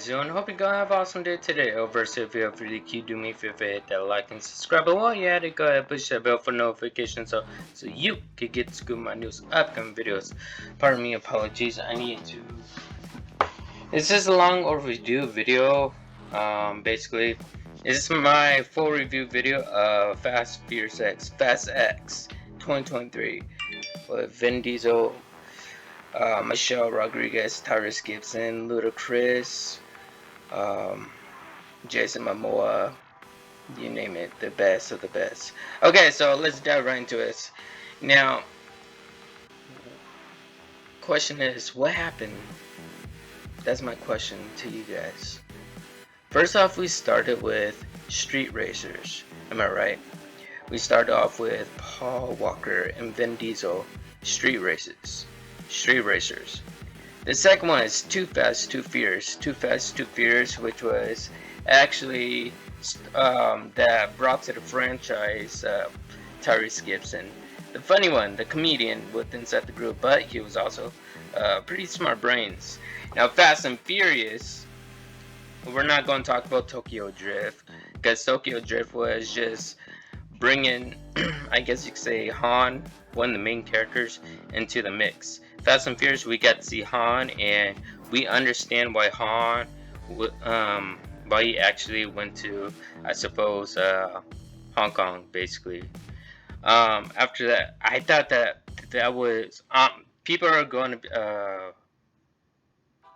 guys doing? Hope you're gonna have an awesome day today. Over so if you have really cute, do me a favor, hit that like and subscribe. But while you're at it, go ahead push that bell for notifications so you can get to scoop my news upcoming videos. Pardon me, apologies. I need to. This is a long overdue video. Basically, this is my full review video of Fast X 2023 with Vin Diesel, Michelle Rodriguez, Tyrese Gibson, Ludacris, Jason Momoa, you name it, the best of the best. Okay, so let's dive right into it. Now, question is, what happened? That's my question to you guys. First off, we started with street racers. Am I right? We started off with Paul Walker and Vin Diesel, street racers. The second one is Too Fast, Too Furious, which was actually that brought to the franchise Tyrese Gibson. The funny one, the comedian with inside the group, but he was also pretty smart brains. Now, Fast and Furious, we're not going to talk about Tokyo Drift, because Tokyo Drift was just bringing, I guess you could say, Han, one of the main characters, into the mix. Fast and Furious, we got to see Han, and we understand why Han, why he actually went to, I suppose, Hong Kong, basically. After that, I thought that was, people are going to,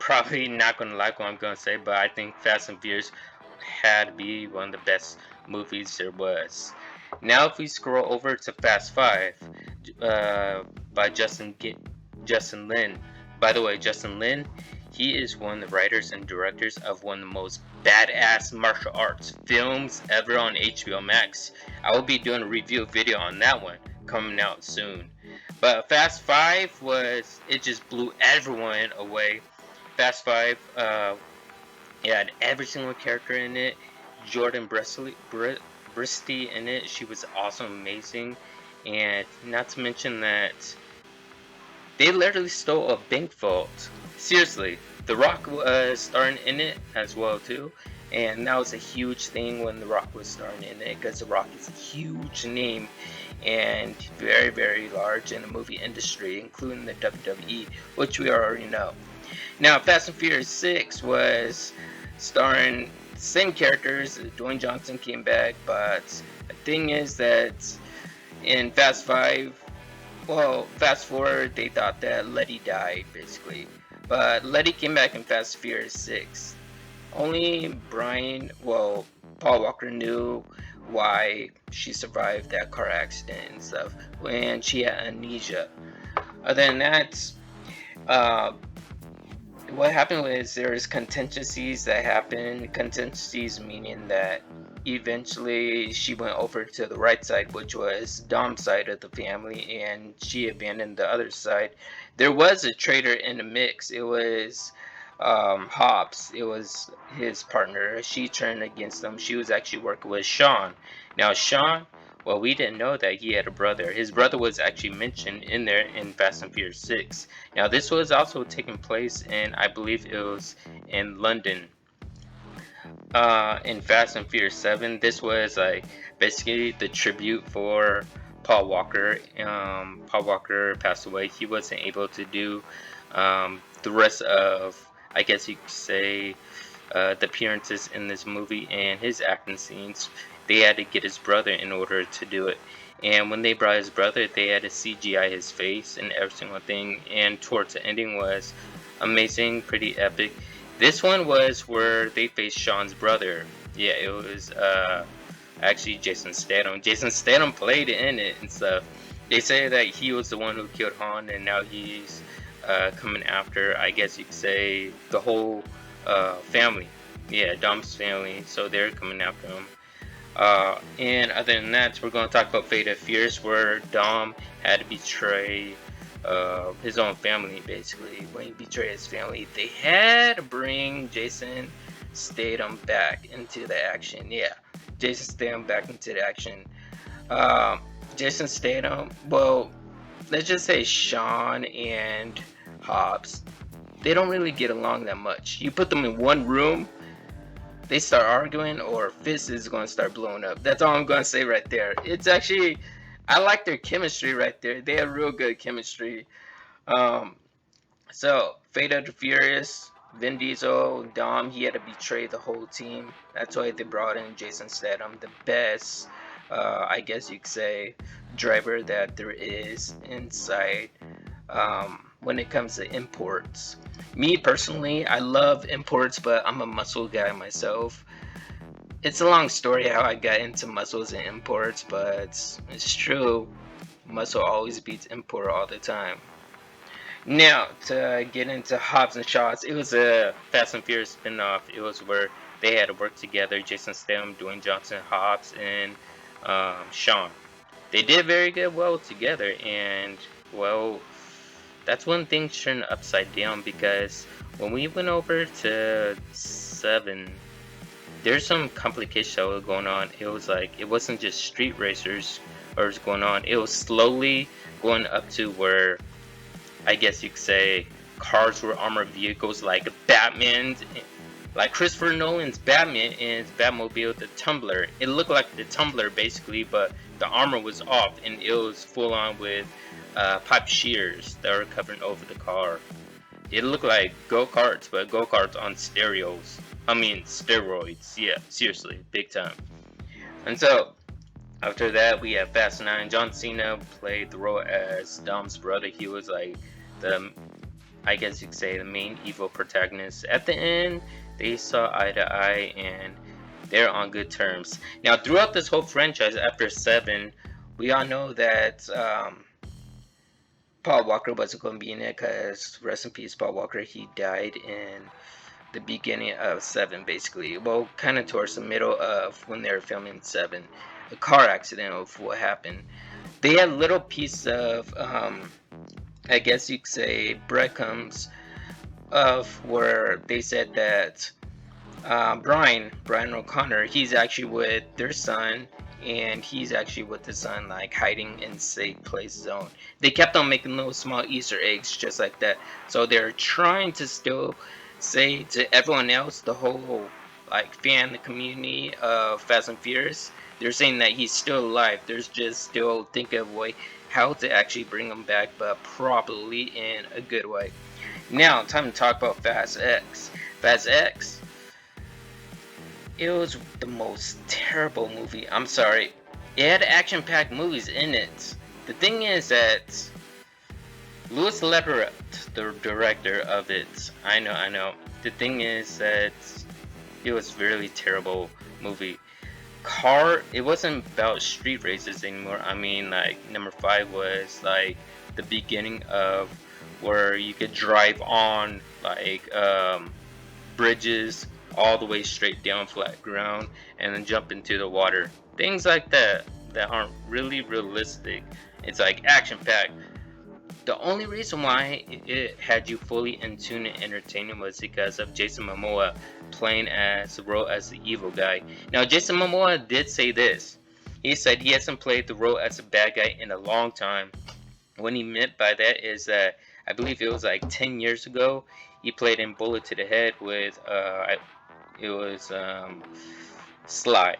probably not going to like what I'm going to say, but I think Fast and Furious had to be one of the best movies there was. Now if we scroll over to Fast 5 by Justin Lin. By the way, Justin Lin, he is one of the writers and directors of one of the most badass martial arts films ever on HBO Max. I will be doing a review video on that one coming out soon. But Fast 5 it just blew everyone away. Fast 5, it had every single character in it. Jordan Bristy in it. She was awesome, amazing. And not to mention that they literally stole a bank vault. Seriously, The Rock was starring in it as well too. And that was a huge thing when The Rock was starring in it, because The Rock is a huge name and very, very large in the movie industry, including the WWE, which we already know. Now, Fast and Furious 6 was starring the same characters. Dwayne Johnson came back, but the thing is that in Fast 5, well, fast forward, they thought that Letty died, basically. But Letty came back in Fast and Furious 6. Only Paul Walker knew why she survived that car accident and stuff, when she had amnesia. Other than that, what happened was there was contingencies that happened. Contingencies meaning that eventually she went over to the right side, which was Dom's side of the family, and she abandoned the other side. There was a traitor in the mix. It was Hobbs. It was his partner. She turned against him. She was actually working with Sean. Now Sean, well, we didn't know that he had a brother. His brother was actually mentioned in there in Fast and Furious 6. Now, this was also taking place in, I believe it was in London. In Fast and Furious 7, this was like basically the tribute for Paul Walker. Paul Walker passed away. He wasn't able to do the rest of, I guess you could say, the appearances in this movie and his acting scenes. They had to get his brother in order to do it. And when they brought his brother, they had to CGI his face and every single thing. And towards the ending was amazing, pretty epic. This one was where they faced Sean's brother. Yeah, it was actually Jason Statham. Jason Statham played in it and stuff. They say that he was the one who killed Han, and now he's coming after, I guess you could say, the whole family. Yeah, Dom's family. So they're coming after him. And other than that, we're going to talk about Fate of Fierce, where Dom had to betray his own family, basically. When he betrayed his family, they had to bring Jason Statham back into the action. Yeah, Jason Statham back into the action. Jason Statham, well, let's just say Sean and Hobbs they don't really get along that much. You put them in one room, they start arguing, or fist is going to start blowing up. That's all I'm going to say right there. It's actually, I like their chemistry right there. They have real good chemistry. Um, so, Fate of the Furious, Vin Diesel, Dom, he had to betray the whole team. That's why they brought in Jason Statham, the best, I guess you could say, driver that there is inside when it comes to imports. Me personally, I love imports, but I'm a muscle guy myself. It's a long story how I got into muscles and imports, but it's true. Muscle always beats import all the time. Now, to get into Hobbs and Shaws, it was a Fast and Furious spin-off. It was where they had to work together, Jason Statham, Dwayne Johnson, Hobbs, and Sean. They did very good well together, and, well, that's when things turned upside down, because when we went over to 7, there's some complications that were going on. It was like, it wasn't just street racers or was going on. It was slowly going up to where, I guess you could say, cars were armored vehicles, like Batman's, like Christopher Nolan's Batman and his Batmobile, the Tumbler. It looked like the Tumbler basically, but the armor was off, and it was full on with pipe shears that were covering over the car. It looked like go-karts, but go-karts on steroids. Yeah, seriously, big time. And so, after that, we have Fast 9. John Cena played the role as Dom's brother. He was like the, I guess you could say, the main evil protagonist. At the end, they saw eye to eye, and they're on good terms. Now, throughout this whole franchise, after 7, we all know that Paul Walker wasn't going to be in it, because, rest in peace, Paul Walker, he died in the beginning of 7, basically. Well, kind of towards the middle of when they were filming 7. A car accident of what happened. They had little piece of, I guess you could say, breadcrumbs of where they said that Brian O'Connor, he's actually with their son, and he's actually with the son, like hiding in safe place zone. They kept on making little small Easter eggs just like that. So they're trying to still say to everyone else, the whole like fan, the community of Fast and Furious, they're saying that he's still alive. There's just still thinking of a way how to actually bring him back, but properly in a good way. Now, time to talk about Fast X. Fast X, it was the most terrible movie. I'm sorry. It had action-packed movies in it. The thing is that Louis Leverett, the director of it, I know. The thing is that it was a really terrible movie. It wasn't about street races anymore. I mean, like, number 5 was like the beginning of where you could drive on like bridges all the way straight down flat ground and then jump into the water. Things like that aren't really realistic. It's like action packed. The only reason why it had you fully in tune and entertaining was because of Jason Momoa playing as the role as the evil guy. Now, Jason Momoa did say this. He said he hasn't played the role as a bad guy in a long time. What he meant by that is that I believe it was like 10 years ago, he played in Bullet to the Head with Sly.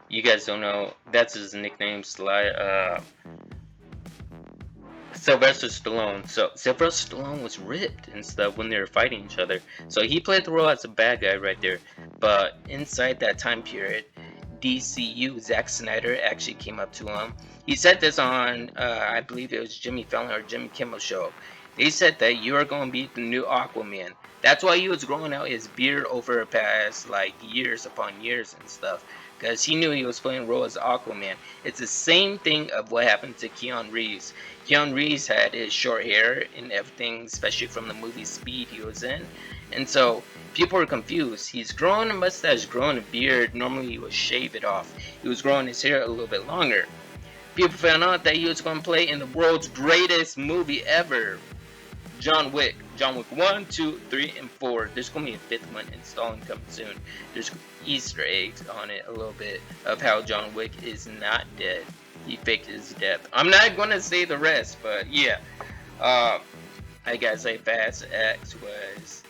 You guys don't know, that's his nickname, Sly. Sylvester Stallone. So Sylvester Stallone was ripped and stuff when they were fighting each other. So he played the role as a bad guy right there. But inside that time period, DCU, Zack Snyder actually came up to him. He said this on, I believe it was Jimmy Fallon or Jimmy Kimmel show. They said that you are going to be the new Aquaman. That's why he was growing out his beard over the past like years upon years and stuff. Because he knew he was playing a role as Aquaman. It's the same thing of what happened to Keanu Reeves. Keanu Reeves had his short hair and everything, especially from the movie Speed he was in. And so people were confused. He's growing a mustache, growing a beard. Normally he would shave it off. He was growing his hair a little bit longer. People found out that he was going to play in the world's greatest movie ever, John Wick. John Wick 1, 2, 3, and 4. There's going to be a 5th one installing coming soon. There's Easter eggs on it a little bit of how John Wick is not dead. He faked his death. I'm not going to say the rest, but yeah. I guess like Fast X was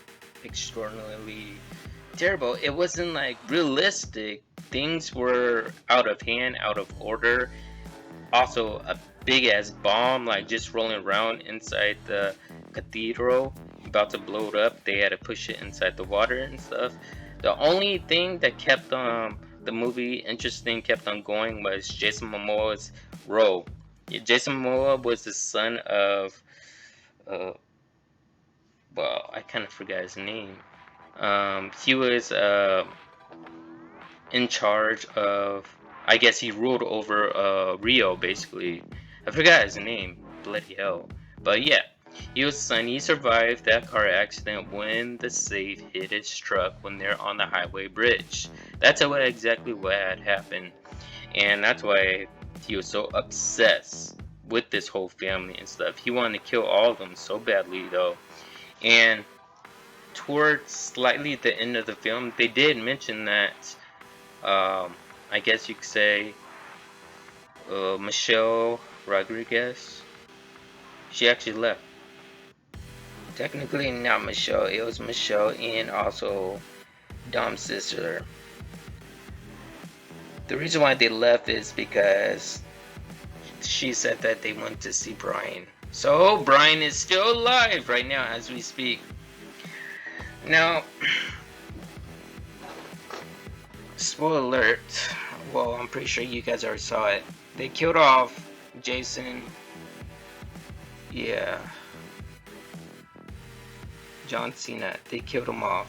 extraordinarily terrible. It wasn't like realistic. Things were out of hand, out of order. Also, a big ass bomb like just rolling around inside the cathedral, about to blow it up. They had to push it inside the water and stuff. The only thing that kept the movie interesting, kept on going, was Jason Momoa's role. Yeah, Jason Momoa was the son of uh, well, I kind of forgot his name. He was in charge of, I guess he ruled over Rio, basically. I forgot his name, bloody hell. But yeah, he was son. He survived that car accident when the safe hit his truck when they're on the highway bridge. That's what exactly what had happened, and that's why he was so obsessed with this whole family and stuff. He wanted to kill all of them so badly though. And towards slightly the end of the film, they did mention that, I guess you could say, Michelle Rodriguez, she actually left. Technically not Michelle, it was Michelle and also Dom's sister. The reason why they left is because she said that they went to see Brian. So Brian is still alive right now as we speak. Now, spoiler alert. Well, I'm pretty sure you guys already saw it. They killed off Jason. Yeah. John Cena. They killed him off.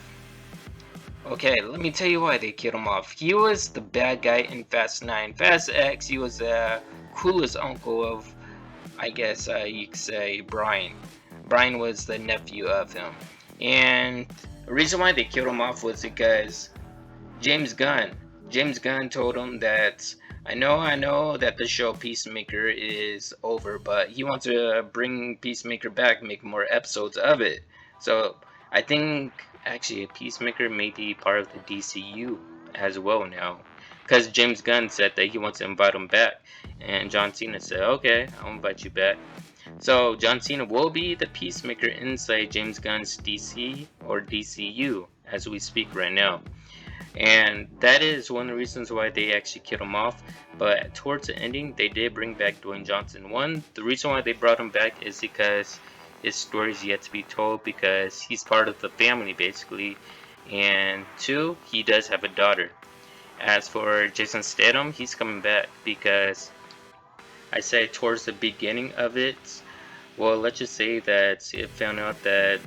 Okay, let me tell you why they killed him off. He was the bad guy in Fast 9. Fast X, he was the coolest uncle of, I guess you could say, Brian. Brian was the nephew of him. And the reason why they killed him off was because James Gunn told him that, I know that the show Peacemaker is over, but he wants to bring Peacemaker back, make more episodes of it. So I think actually Peacemaker may be part of the DCU as well now, because James Gunn said that he wants to invite him back, and John Cena said, okay, I'll invite you back. So John Cena will be the Peacemaker inside James Gunn's DC or DCU as we speak right now. And that is one of the reasons why they actually killed him off. But towards the ending, they did bring back Dwayne Johnson. One, the reason why they brought him back is because his story is yet to be told, because he's part of the family basically. And two, he does have a daughter. As for Jason Statham, he's coming back because I say towards the beginning of it, well, let's just say that it found out that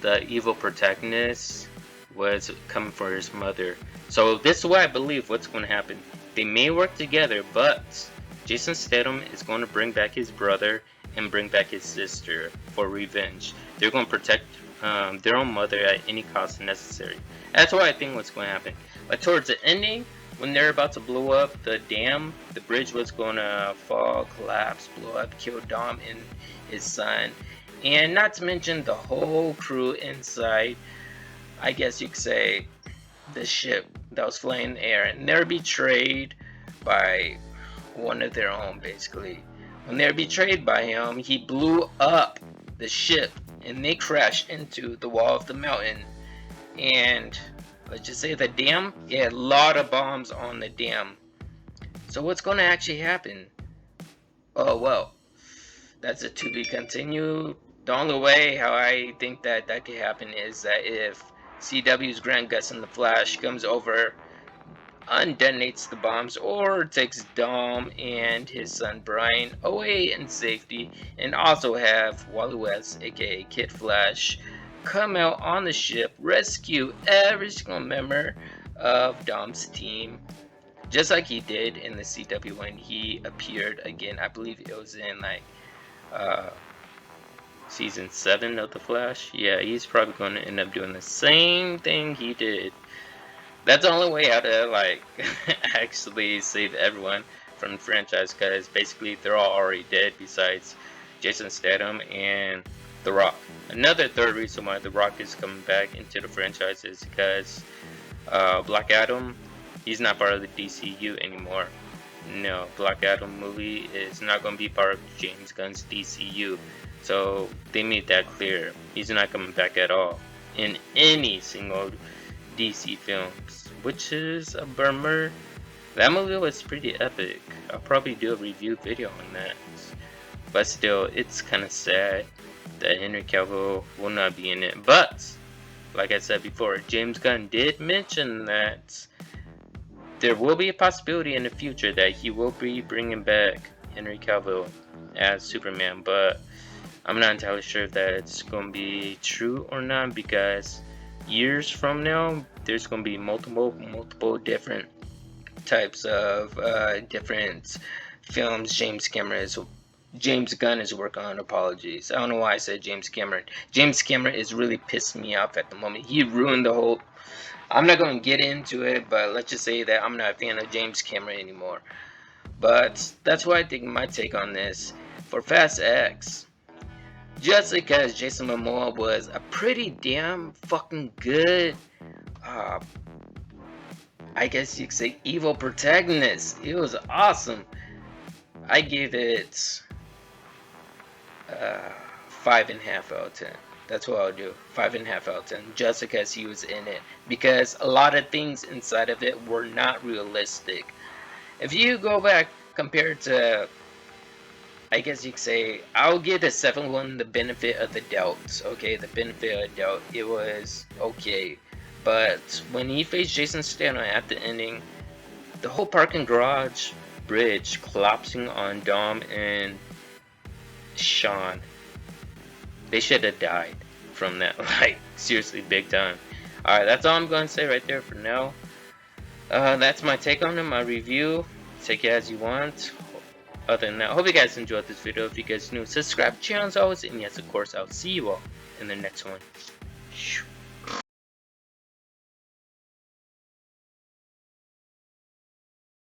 the evil protagonist was coming for his mother. So this is what I believe what's going to happen. They may work together, but Jason Statham is going to bring back his brother and bring back his sister for revenge. They're going to protect their own mother at any cost necessary. That's what I think what's going to happen. But towards the ending, when they're about to blow up the dam, the bridge was going to fall, collapse, blow up, kill Dom and his son. And not to mention the whole crew inside, I guess you could say, the ship that was flying in the air, and they're betrayed by one of their own basically. When they're betrayed by him, he blew up the ship and they crashed into the wall of the mountain. And let's just say the dam, it had a lot of bombs on the dam. So what's going to actually happen? Oh well, that's a to be continued. The only way how I think that that could happen is that if CW's Grant Gustin the Flash comes over, undetonates the bombs, or takes Dom and his son Brian away in safety, and also have Wally West, aka Kid Flash, come out on the ship, rescue every single member of Dom's team, just like he did in the CW when he appeared again. I believe it was in like season 7 of The Flash. Yeah, he's probably going to end up doing the same thing he did. That's the only way how to like actually save everyone from the franchise, because basically they're all already dead besides Jason Statham and The Rock. Another third reason why The Rock is coming back into the franchise is because Black Adam, he's not part of the DCU anymore. no, Black Adam movie is not going to be part of James Gunn's DCU. So they made that clear. He's not coming back at all in any single DC films, which is a bummer. That movie was pretty epic. I'll probably do a review video on that. But still, it's kind of sad that Henry Cavill will not be in it. But, like I said before, James Gunn did mention that there will be a possibility in the future that he will be bringing back Henry Cavill as Superman. But I'm not entirely sure if that's going to be true or not, because years from now, there's going to be multiple different types of different films James Gunn is working on. Apologies, I don't know why I said James Cameron. James Cameron is really pissing me off at the moment. He ruined the whole. I'm not going to get into it, but let's just say that I'm not a fan of James Cameron anymore. But that's why I think my take on this. For Fast X, just because Jason Momoa was a pretty damn fucking good, I guess you could say, evil protagonist. It was awesome. I gave it 5.5 out of 10. That's what I'll do. 5.5 out of 10. Just because he was in it. Because a lot of things inside of it were not realistic. If you go back compared to, I guess you could say, I'll give the 7th one the benefit of the doubt. Okay, the benefit of the doubt. It was okay. But when he faced Jason Statham at the ending, the whole parking garage bridge collapsing on Dom and Sean, they should have died from that. Like, seriously, big time. Alright, that's all I'm going to say right there for now. That's my take on it, my review. Take it as you want. Other than that, I hope you guys enjoyed this video. If you guys new, subscribe to the channel as always. And yes, of course, I'll see you all in the next one.